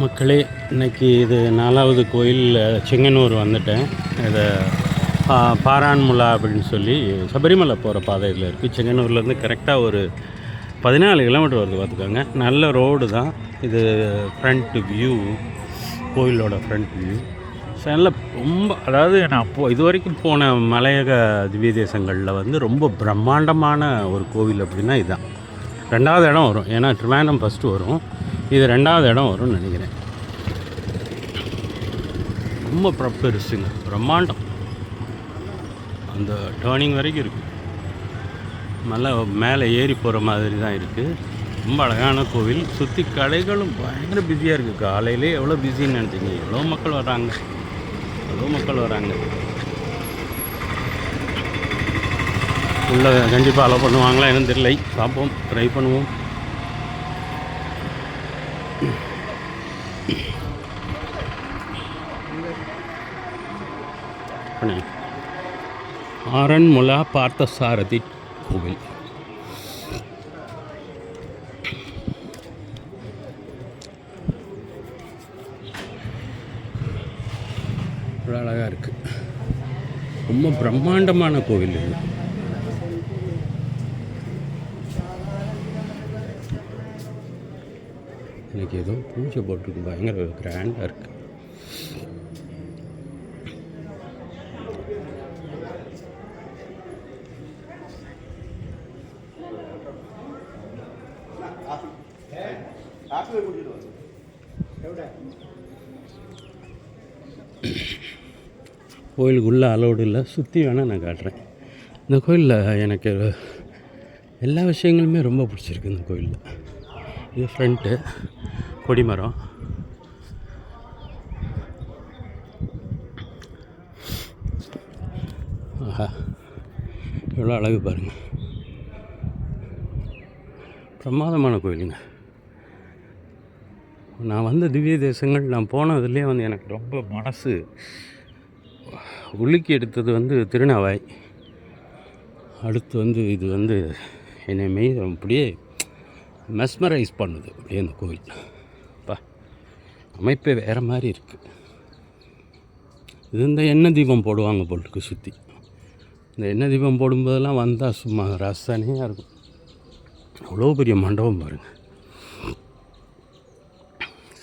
மக்களே, இன்றைக்கி இது 4வது கோயில் செங்கனூர் வந்துட்டேன். இதை பாரான்முலா அப்படின்னு சொல்லி சபரிமலை போகிற பாதையில் இருக்குது. செங்கனூர்லேருந்து கரெக்டாக ஒரு 14 கிலோமீட்டர் வருது பார்த்துக்கோங்க. நல்ல ரோடு தான் இது. ஃப்ரண்ட் வியூ, கோயிலோட ஃப்ரண்ட் வியூ நல்ல ரொம்ப, அதாவது நான் இது வரைக்கும் போன மலையக திவ்ய தேசங்களில் வந்து ரொம்ப பிரம்மாண்டமான ஒரு கோவில் அப்படின்னா இதுதான். 2வது இடம் வரும். ஏன்னா ட்ரிவாண்டம் ஃபஸ்ட்டு வரும், இது 2வது இடம் வரும்னு நினைக்கிறேன். ரொம்ப பெருசுங்க, பிரம்மாண்டம். அந்த டேர்னிங் வரைக்கும் இருக்குது. மலை மேலே ஏறி போகிற மாதிரி தான் இருக்குது. ரொம்ப அழகான கோவில். சுற்றி கடைகளும் பயங்கர பிஸியாக இருக்குது. காலையிலே எவ்வளோ பிஸின்னு நினச்சிங்க. எவ்வளோ மக்கள் வராங்க. உள்ள கண்டிப்பாக அலோவ் பண்ணுவாங்களா என்னன்னு தெரியல. பார்ப்போம், ட்ரை பண்ணுவோம். ஆரன்முலா பார்த்தசாரதி கோவில். அழகாக இருக்குது. ரொம்ப பிரம்மாண்டமான கோவில் இது. எனக்கு ஏதோ பூஜை போட்டிருக்கு, பயங்கர கிராண்டாக இருக்குது. கோயிலுக்குள்ளே அலோடு இல்லை, சுற்றி வேணால் நான் காட்டுறேன். இந்த கோயிலில் எனக்கு எல்லா விஷயங்களுமே ரொம்ப பிடிச்சிருக்கு. இந்த கோயிலில் இது ஃப்ரண்ட்டு கொடிமரம். ஆஹா, எவ்வளோ அழகு பாருங்கள். பிரமாதமான கோயிலுங்க. நான் வந்த திவ்ய தேசங்கள், நான் போனதுலேயே வந்து எனக்கு ரொம்ப மனசு உலுக்கி எடுத்தது வந்து திருநாவாய். அடுத்து வந்து இது வந்து என்னை அப்படியே மெஸ்மரைஸ் பண்ணுது அப்படியே அந்த கோயில். அமைப்பே வேறு மாதிரி இருக்குது. இது இந்த எண்ணெய் தீபம் போடுவாங்க போட்டுக்கு சுற்றி. இந்த எண்ணெய் தீபம் போடும்போதெல்லாம் வந்தால் சும்மா ரசனையாக இருக்கும். அவ்வளோ பெரிய மண்டபம் பாருங்கள்.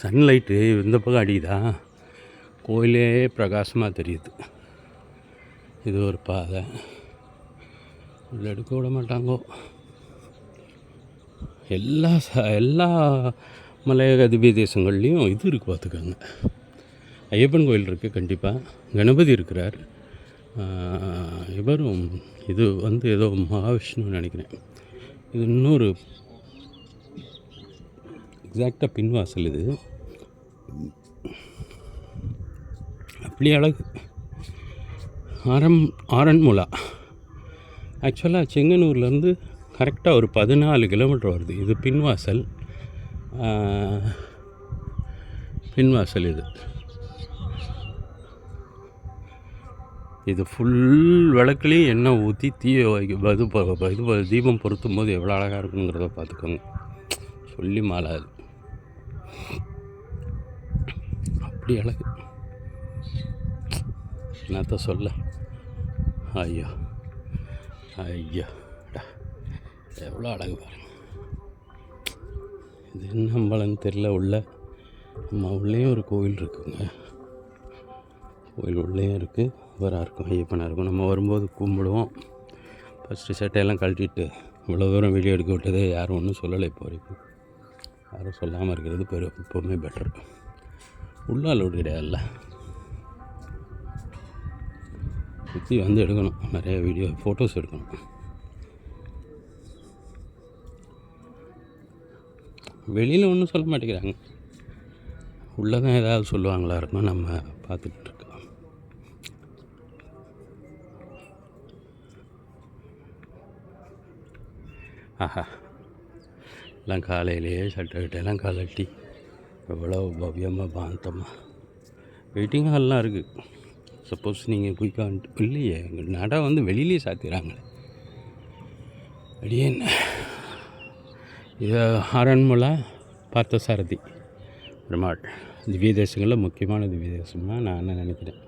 சன்லைட்டு இந்த பக்கம் அடிக்குதா, கோயிலே பிரகாசமாக தெரியுது. இது ஒரு பாதை, உள்ள எடுக்க விட மாட்டாங்கோ. எல்லா மலையக திவ்ய தேசங்கள்லேயும் இது இருக்குது பார்த்துக்கோங்க. ஐயப்பன் கோயில் இருக்குது கண்டிப்பாக. கணபதி இருக்கிறார். இவரும் இது வந்து ஏதோ மகாவிஷ்ணுன்னு நினைக்கிறேன். இது இன்னொரு எக்ஸாக்டாக பின்வாசல். இது அப்படி அழகு. ஆரன்முலா ஆக்சுவலாக செங்கனூர்லேருந்து கரெக்டாக ஒரு 14 கிலோமீட்டர் வருது. இது பின்வாசல். இது ஃபுல் விளக்குலேயும் எண்ணெய் ஊற்றி இது தீபம் பொருத்தும் போது எவ்வளோ அழகாக இருக்குங்கிறத பார்த்துக்கோங்க. சொல்லி மாளாது, அப்படி அழகு. என்னத்த சொல்ல. ஐயோ எவ்வளோ அழகு பாருங்க. இது என்ன அம்பலன்னு தெரில. உள்ளேயும் ஒரு கோவில் இருக்குங்க. கோயில் உள்ளேயும் இருக்குது, இவராக இருக்கும், ஐயப்பனாக இருக்கும். நம்ம வரும்போது கும்பிடுவோம். ஃபஸ்ட்டு சட்டையெல்லாம் கழட்டிட்டு இவ்வளோ தூரம் வீடியோ எடுக்க விட்டதே யாரும் ஒன்றும் சொல்லலை. இப்போ வரைக்கும் யாரும் சொல்லாமல் இருக்கிறது எப்போவுமே பெட்டர். உள்ள அலோடு கிடையாதுல்ல. சுற்றி வந்து எடுக்கணும், நிறைய வீடியோ ஃபோட்டோஸ் எடுக்கணும். வெளியில் ஒன்றும் சொல்ல மாட்டேங்கிறாங்க, உள்ளே தான் ஏதாவது சொல்லுவாங்களா இருக்கும். நம்ம பார்த்துக்கிட்டு இருக்கோம். ஆஹா, எல்லாம் காலையிலேயே சட்டையெல்லாம் கலட்டி எவ்வளோ பவ்யமாக பாந்தமாக. வெயிட்டிங் ஹால்லாம் இருக்குது. சப்போஸ் நீங்கள் குயிக்காக இல்லையே, எங்கள் நடை வந்து வெளியிலே சாத்திடுறாங்களே. அடியேன் இது ஆரன்முலா பார்த்தசாரதி பெருமாள் திவ்ய தேசங்களில் முக்கியமான திவ்ய தேசமாக நான் நினைக்கிறேன்.